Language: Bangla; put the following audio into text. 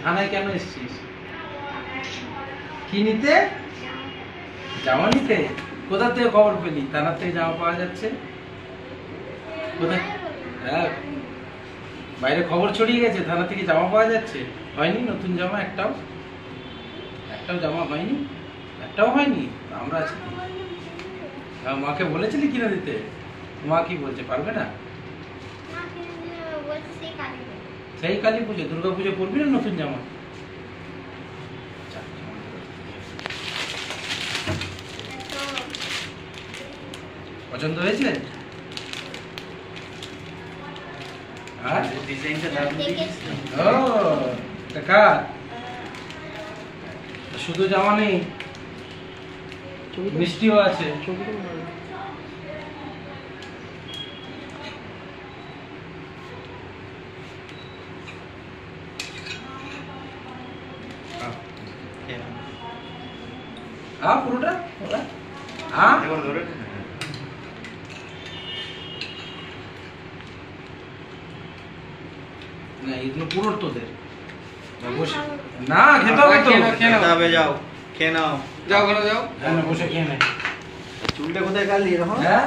থানায় কেন এসেছিস? কি নিতে? জামা নিতে? কোথা থেকে খবর পেলি থানার থেকে জামা পাওয়া যাচ্ছে? কোথায়? হ্যাঁ, বাইরে খবর ছড়িয়ে গেছে থানা থেকে জামা পাওয়া যাচ্ছে। হয়নি নতুন জামা একটাও? একটাও জামা হয়নি? একটাও হয়নি? আমরা আছি। মাকে বলেছিলি কিনে দিতে? মা কি বলছে, পারবে না? সেই কালী পুজো, দুর্গা পুজো পড়বি না নতুন জামা? পছন্দ হয়েছে? আর ডিজাইনটা দারুণ দিয়েছিস। ও দেখা, শুধু জামা নেই, মিষ্টিও আছে। পুরোটা না, এগুলো পুরো তোদের না, খেতে হবে তো। খেতে হবে, যাও খেয়ে নাও, যাও ঘরে যাও, বসে খেয়ে নে। চুলটা কোথায় কাটলি এরকম? হ্যাঁ